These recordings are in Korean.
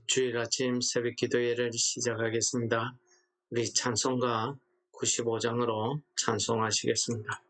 주일 아침 새벽 기도회를 시작하겠습니다. 우리 찬송가 95장으로 찬송하시겠습니다.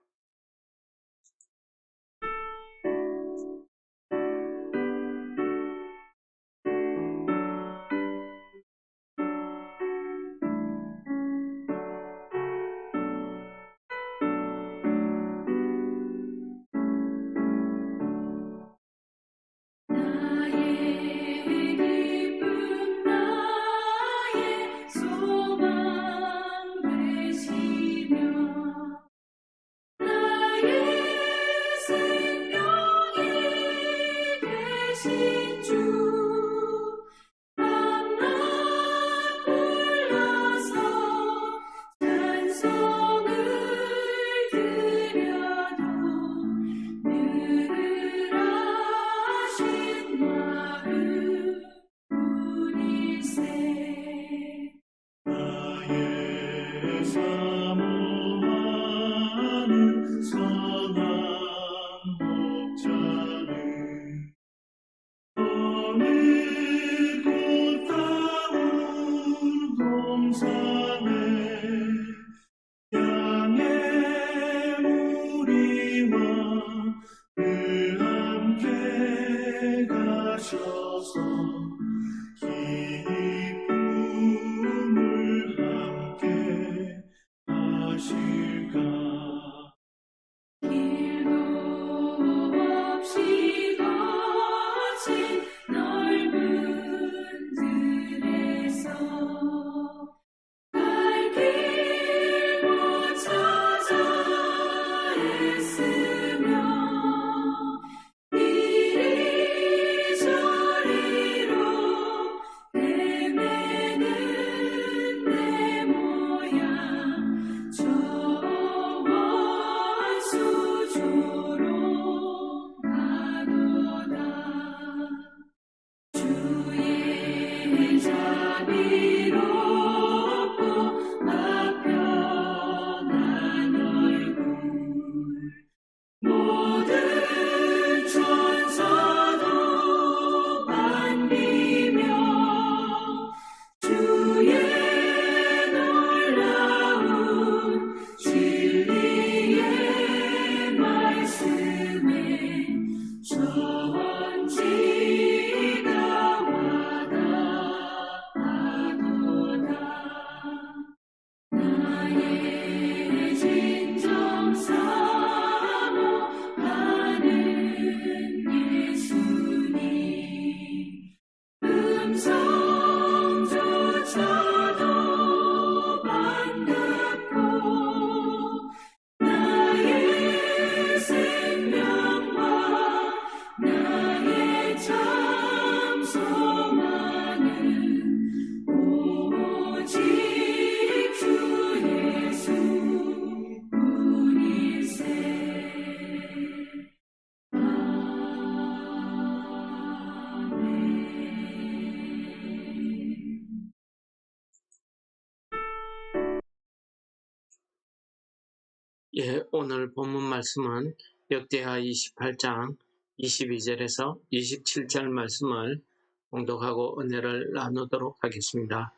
오늘 본문 말씀은 역대하 28장 22절에서 27절 말씀을 봉독하고 은혜를 나누도록 하겠습니다.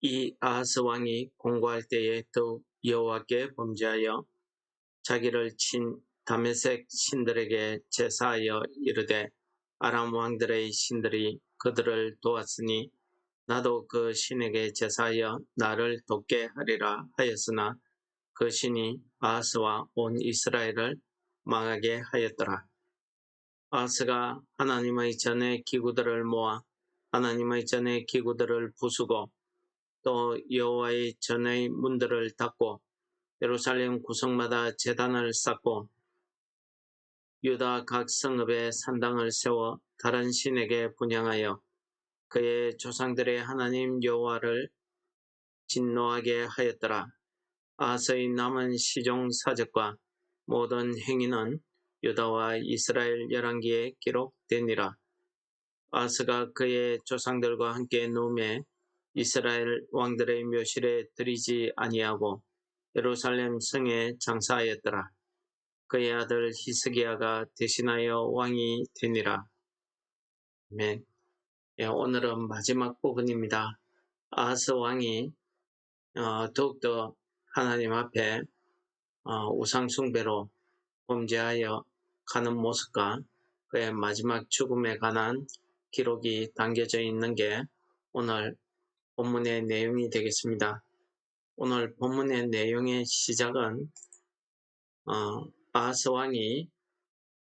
이 아하스 왕이 공고할 때에 더욱 여호와께 범죄하여 자기를 친 다메섹 신들에게 제사하여 이르되 아람 왕들의 신들이 그들을 도왔으니 나도 그 신에게 제사하여 나를 돕게 하리라 하였으나 그 신이 아하스와 온 이스라엘을 망하게 하였더라. 아하스가 하나님의 전의 기구들을 모아 하나님의 전의 기구들을 부수고 또 여호와의 전의 문들을 닫고 예루살렘 구석마다 제단을 쌓고 유다 각 성읍에 산당을 세워 다른 신에게 분향하여 그의 조상들의 하나님 여호와를 진노하게 하였더라. 아하스의 남은 시종 사적과 모든 행위는 유다와 이스라엘 열왕기에 기록되니라. 아하스가 그의 조상들과 함께 누움에 이스라엘 왕들의 묘실에 들이지 아니하고 예루살렘 성에 장사하였더라. 그의 아들 히스기야가 대신하여 왕이 되니라. 아멘. 예, 오늘은 마지막 부분입니다. 아하스 왕이 더욱더 하나님 앞에 우상 숭배로 범죄하여 가는 모습과 그의 마지막 죽음에 관한 기록이 담겨져 있는 게 오늘 본문의 내용이 되겠습니다. 오늘 본문의 내용의 시작은 아하스 왕이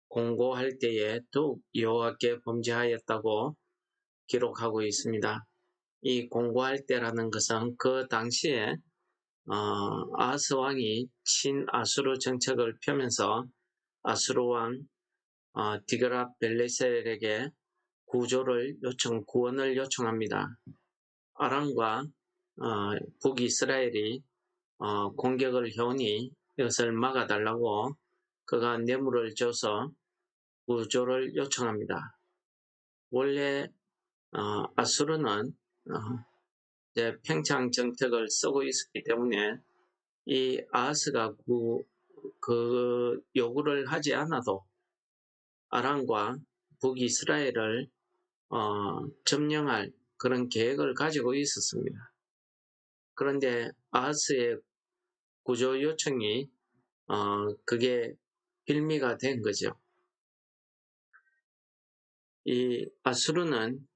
공고할 때에 더욱 여호와께 범죄하였다고 기록하고 있습니다. 이 공고할 때라는 것은 그 당시에 아하스 왕이 친아수르 정책을 펴면서 아수르 왕 디그라 벨레셀에게 구원을 요청합니다. 아람과 북이스라엘이 공격을 해오니 이것을 막아달라고 그가 뇌물을 줘서 구조를 요청합니다. 원래 아수르는 이제 평창 정책을 쓰고 있었기 때문에 이 아하스가 그 요구를 하지 않아도 아람과 북이스라엘을 점령할 그런 계획을 가지고 있었습니다. 그런데 아하스의 구조 요청이 그게 빌미가 된 거죠. 이 아수르는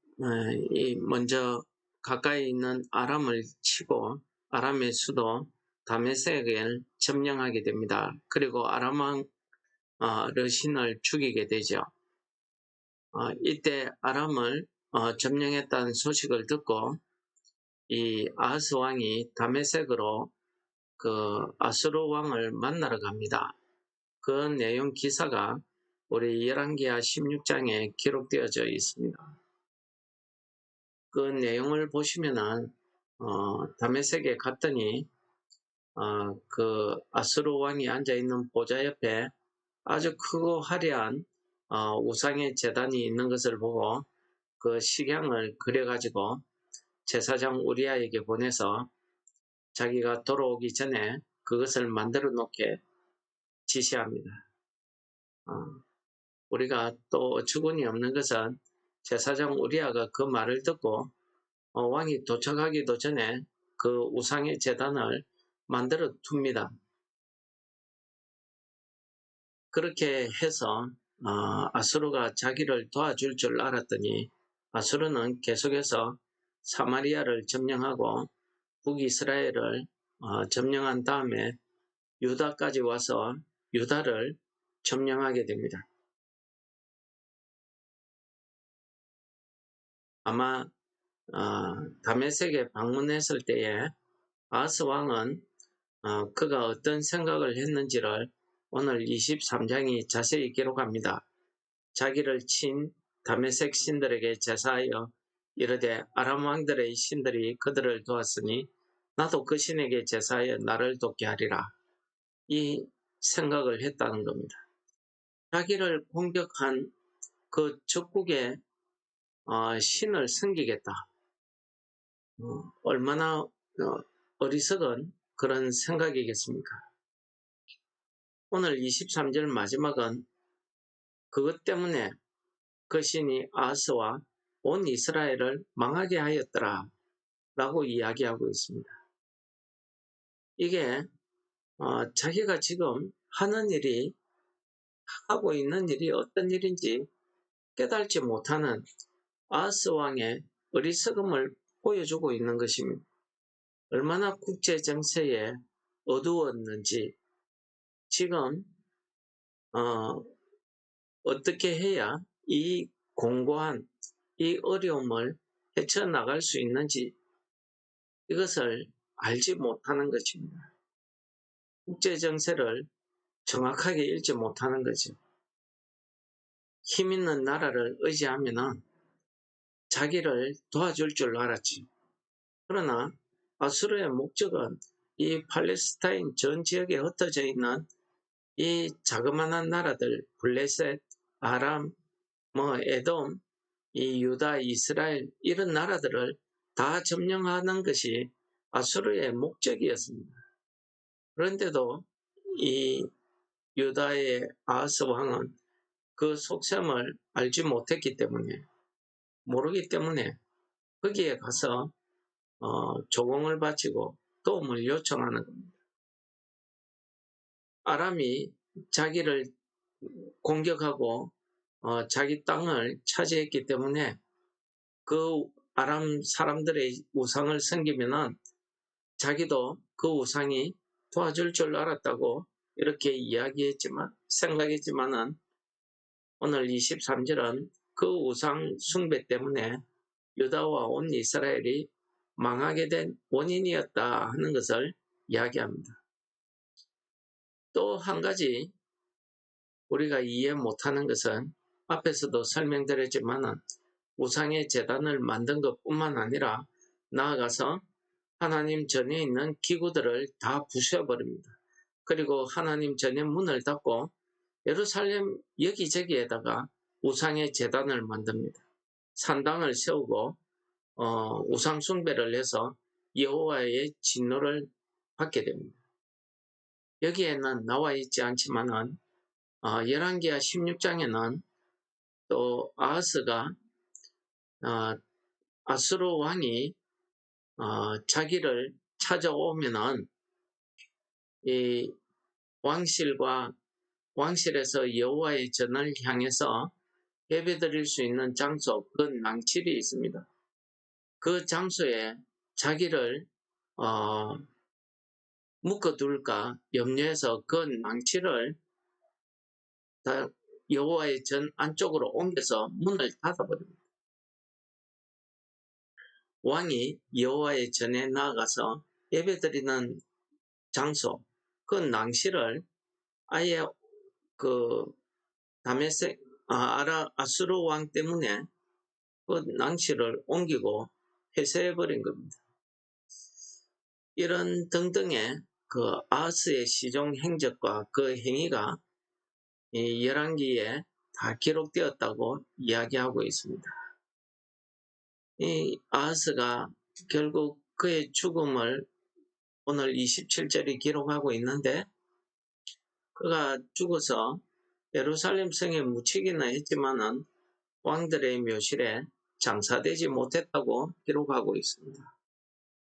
먼저 가까이 있는 아람을 치고 아람의 수도 다메섹을 점령하게 됩니다. 그리고 아람 왕 르신을 죽이게 되죠. 이때 아람을 점령했다는 소식을 듣고 이 아하스 왕이 다메섹으로 그 아수르 왕을 만나러 갑니다. 그 내용 기사가 우리 열왕기하 16장에 기록되어져 있습니다. 그 내용을 보시면은 다메섹에 갔더니 그 아수르 왕이 앉아 있는 보좌 옆에 아주 크고 화려한 우상의 제단이 있는 것을 보고 그 식양을 그려가지고 제사장 우리아에게 보내서 자기가 돌아오기 전에 그것을 만들어 놓게 지시합니다. 우리가 또 어처구니 없는 것은 제사장 우리아가 그 말을 듣고 왕이 도착하기도 전에 그 우상의 제단을 만들어 둡니다. 그렇게 해서 아수르가 자기를 도와줄 줄 알았더니 아수르는 계속해서 사마리아를 점령하고 북이스라엘을 점령한 다음에 유다까지 와서 유다를 점령하게 됩니다. 아마 다메섹에 방문했을 때에 아하스 왕은 그가 어떤 생각을 했는지를 오늘 23장이 자세히 기록합니다. 자기를 친 다메섹 신들에게 제사하여 이르되 아람 왕들의 신들이 그들을 도왔으니 나도 그 신에게 제사하여 나를 돕게 하리라. 이 생각을 했다는 겁니다. 자기를 공격한 그 적국의 신을 섬기겠다. 얼마나 어리석은 그런 생각이겠습니까? 오늘 23절 마지막은 그것 때문에 그 신이 아하스와 온 이스라엘을 망하게 하였더라 라고 이야기하고 있습니다. 이게 자기가 지금 하고 있는 일이 어떤 일인지 깨달지 못하는 아하스 왕의 어리석음을 보여주고 있는 것입니다. 얼마나 국제 정세에 어두웠는지 지금 어떻게 해야 이 공고한 이 어려움을 헤쳐나갈 수 있는지 이것을 알지 못하는 것입니다. 국제 정세를 정확하게 읽지 못하는 거죠. 힘 있는 나라를 의지하면 자기를 도와줄 줄 알았지. 그러나 아수르의 목적은 이 팔레스타인 전 지역에 흩어져 있는 이 자그마한 나라들, 블레셋, 아람, 에돔, 이 유다, 이스라엘 이런 나라들을 다 점령하는 것이 아수르의 목적이었습니다. 그런데도 이 유다의 아하스 왕은 그 속셈을 알지 못했기 때문에 모르기 때문에 거기에 가서 조공을 바치고 도움을 요청하는 겁니다. 아람이 자기를 공격하고 자기 땅을 차지했기 때문에 그 아람 사람들의 우상을 섬기면은 자기도 그 우상이 도와줄 줄 알았다고 이렇게 생각했지만은 오늘 23절은 그 우상 숭배 때문에 유다와 온 이스라엘이 망하게 된 원인이었다 하는 것을 이야기합니다. 또 한 가지 우리가 이해 못하는 것은 앞에서도 설명드렸지만은 우상의 제단을 만든 것뿐만 아니라 나아가서 하나님 전에 있는 기구들을 다 부숴버립니다. 그리고 하나님 전에 문을 닫고 예루살렘 여기저기에다가 우상의 제단을 만듭니다. 산당을 세우고 우상 숭배를 해서 여호와의 진노를 받게 됩니다. 여기에는 나와 있지 않지만은 열왕기하 16장에는 또 아하스가 아수르 왕이 자기를 찾아오면은 이 왕실에서 여호와의 전을 향해서 예배드릴 수 있는 장소, 그 낭칠이 있습니다. 그 장소에 자기를 묶어둘까 염려해서 그 낭칠을 여호와의 전 안쪽으로 옮겨서 문을 닫아버립니다. 왕이 여호와의 전에 나아가서 예배드리는 장소, 그 낭실을 아예 그 아수르 왕 때문에 그 낭실을 옮기고 폐쇄해버린 겁니다. 이런 등등의 그 아하스의 시종 행적과 그 행위가 이 열왕기에 다 기록되었다고 이야기하고 있습니다. 이 아하스가 결국 그의 죽음을 오늘 27절이 기록하고 있는데 그가 죽어서 예루살렘 성에 묻히기는 했지만은 왕들의 묘실에 장사되지 못했다고 기록하고 있습니다.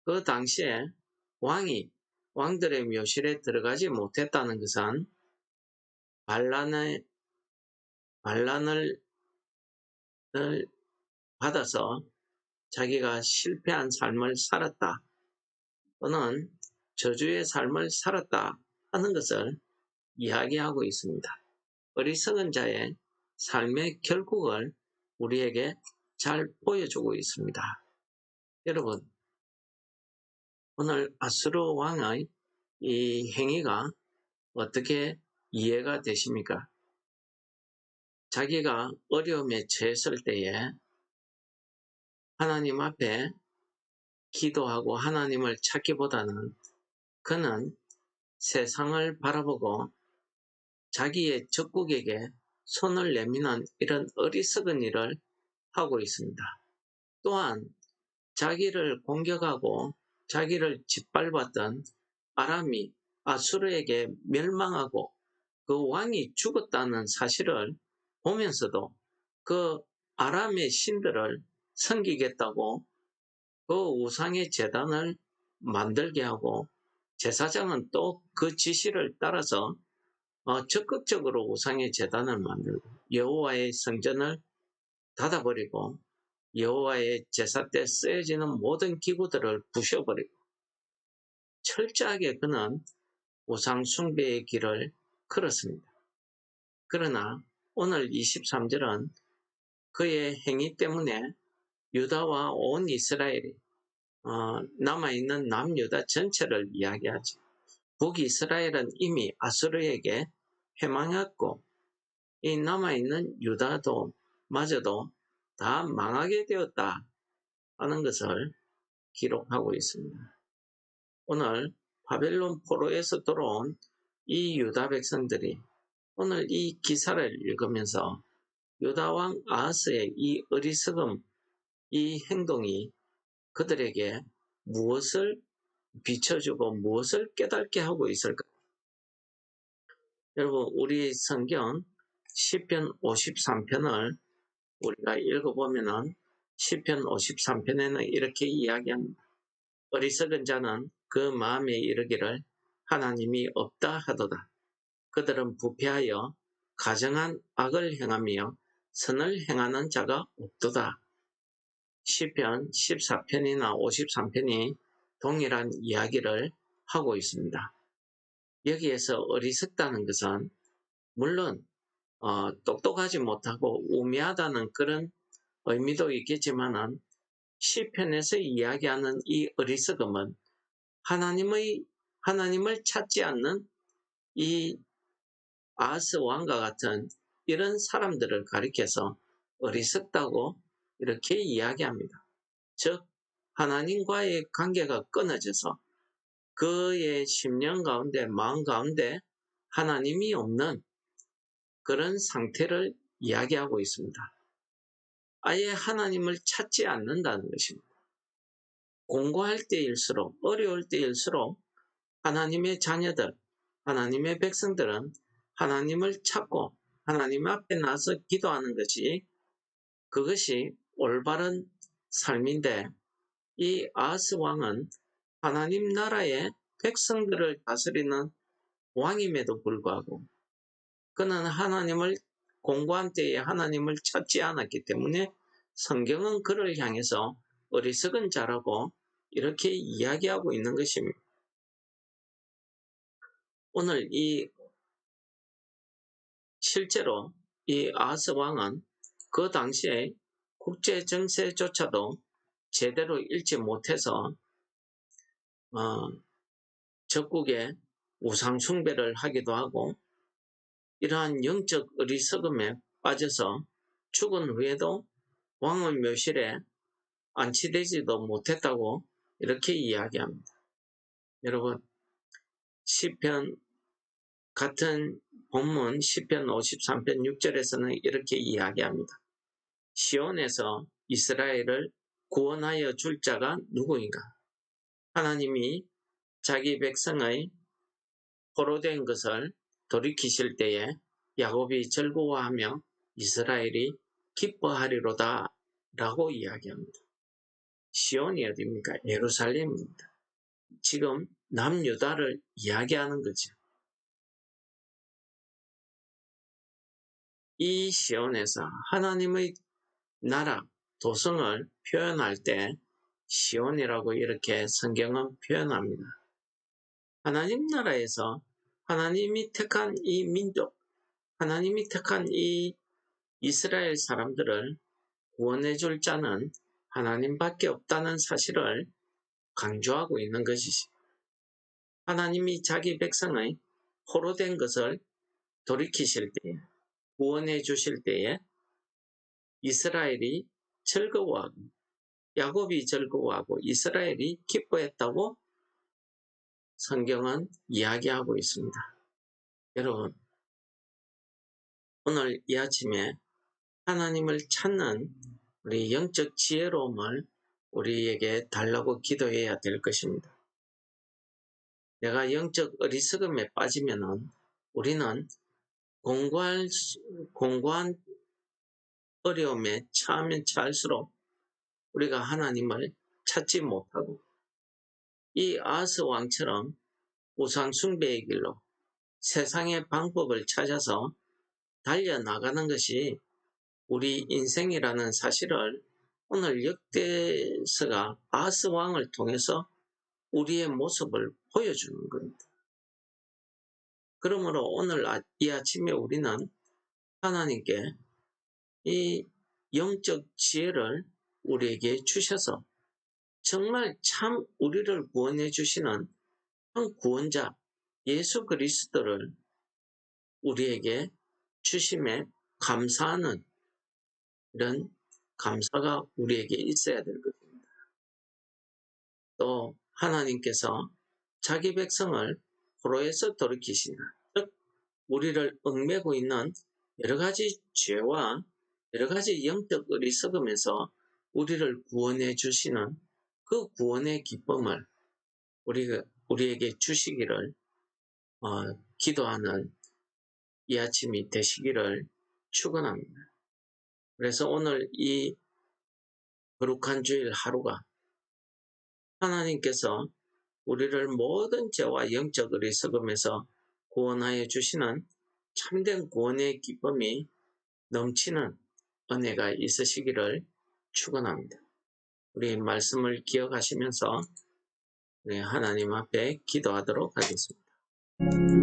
그 당시에 왕들의 묘실에 들어가지 못했다는 것은 반란을 받아서 자기가 실패한 삶을 살았다 또는 저주의 삶을 살았다 하는 것을 이야기하고 있습니다. 어리석은 자의 삶의 결국을 우리에게 잘 보여주고 있습니다. 여러분, 오늘 아수르 왕의 이 행위가 어떻게 이해가 되십니까? 자기가 어려움에 처했을 때에 하나님 앞에 기도하고 하나님을 찾기보다는 그는 세상을 바라보고 자기의 적국에게 손을 내미는 이런 어리석은 일을 하고 있습니다. 또한 자기를 공격하고 자기를 짓밟았던 아람이 아수르에게 멸망하고 그 왕이 죽었다는 사실을 보면서도 그 아람의 신들을 섬기겠다고 그 우상의 제단을 만들게 하고 제사장은 또 그 지시를 따라서 적극적으로 우상의 제단을 만들고 여호와의 성전을 닫아버리고 여호와의 제사 때 쓰여지는 모든 기구들을 부셔버리고 철저하게 그는 우상 숭배의 길을 걸었습니다. 그러나 오늘 23절은 그의 행위 때문에 유다와 온 이스라엘이 남아있는 남유다 전체를 이야기하죠. 북이스라엘은 이미 아수르에게 패망했고 이 남아있는 유다도 마저도 다 망하게 되었다 하는 것을 기록하고 있습니다. 오늘 바벨론 포로에서 들어온 이 유다 백성들이 오늘 이 기사를 읽으면서 유다왕 아하스의 이 어리석음, 이 행동이 그들에게 무엇을 비춰주고 무엇을 깨닫게 하고 있을까? 여러분, 우리 성경 시편 53편을 우리가 읽어보면은 시편 53편에는 이렇게 이야기합니다. 어리석은 자는 그 마음에 이르기를 하나님이 없다 하도다. 그들은 부패하여 가정한 악을 행하며 선을 행하는 자가 없도다. 시편 14편이나 53편이 동일한 이야기를 하고 있습니다. 여기에서 어리석다는 것은 물론 똑똑하지 못하고 우매하다는 그런 의미도 있겠지만은 시편에서 이야기하는 이 어리석음은 하나님을 찾지 않는 이 아하스 왕과 같은 이런 사람들을 가리켜서 어리석다고 이렇게 이야기합니다. 즉 하나님과의 관계가 끊어져서 그의 심령 가운데 마음 가운데 하나님이 없는 그런 상태를 이야기하고 있습니다. 아예 하나님을 찾지 않는다는 것입니다. 공고할 때일수록 어려울 때일수록 하나님의 자녀들, 하나님의 백성들은 하나님을 찾고 하나님 앞에 나서 기도하는 것이 그것이 올바른 삶인데 이 아하스 왕은 하나님 나라의 백성들을 다스리는 왕임에도 불구하고 그는 하나님을 공고한 때에 하나님을 찾지 않았기 때문에 성경은 그를 향해서 어리석은 자라고 이렇게 이야기하고 있는 것입니다. 오늘 실제로 이 아하스 왕은 그 당시에 국제 정세조차도 제대로 읽지 못해서 적국에 우상 숭배를 하기도 하고 이러한 영적 어리석음에 빠져서 죽은 후에도 왕의 묘실에 안치되지도 못했다고 이렇게 이야기합니다. 여러분 시편 같은 본문 시편 53편 6절에서는 이렇게 이야기합니다. 시온에서 이스라엘을 구원하여 줄 자가 누구인가? 하나님이 자기 백성의 포로된 것을 돌이키실 때에 야곱이 즐거워하며 이스라엘이 기뻐하리로다 라고 이야기합니다. 시온이 어디입니까? 예루살렘입니다. 지금 남유다를 이야기하는 거죠. 이 시온에서 하나님의 나라, 도성을 표현할 때 시온이라고 이렇게 성경은 표현합니다. 하나님 나라에서 하나님이 택한 이 민족, 하나님이 택한 이 이스라엘 사람들을 구원해 줄 자는 하나님밖에 없다는 사실을 강조하고 있는 것이지. 하나님이 자기 백성의 포로된 것을 돌이키실 때에, 구원해 주실 때에 이스라엘이 즐거워하고 야곱이 즐거워하고 이스라엘이 기뻐했다고 성경은 이야기하고 있습니다. 여러분, 오늘 이 아침에 하나님을 찾는 우리 영적 지혜로움을 우리에게 달라고 기도해야 될 것입니다. 내가 영적 어리석음에 빠지면은 우리는 공고한 어려움에 처하면 처할수록 우리가 하나님을 찾지 못하고 이 아하스 왕처럼 우상 숭배의 길로 세상의 방법을 찾아서 달려나가는 것이 우리 인생이라는 사실을 오늘 역대서가 아하스 왕을 통해서 우리의 모습을 보여주는 겁니다. 그러므로 오늘 이 아침에 우리는 하나님께 이 영적 지혜를 우리에게 주셔서 정말 참 우리를 구원해 주시는 한 구원자 예수 그리스도를 우리에게 주심에 감사하는 이런 감사가 우리에게 있어야 될 것입니다. 또 하나님께서 자기 백성을 포로에서 돌이키시나, 즉 우리를 얽매고 있는 여러 가지 죄와 여러 가지 영적 어리석음에서 우리를 구원해 주시는 그 구원의 기쁨을 우리에게 주시기를 기도하는 이 아침이 되시기를 축원합니다. 그래서 오늘 이 거룩한 주일 하루가 하나님께서 우리를 모든 죄와 영적 어리석음에서 구원하여 주시는 참된 구원의 기쁨이 넘치는 은혜가 있으시기를 축원합니다. 우리 말씀을 기억하시면서 우리 하나님 앞에 기도하도록 하겠습니다.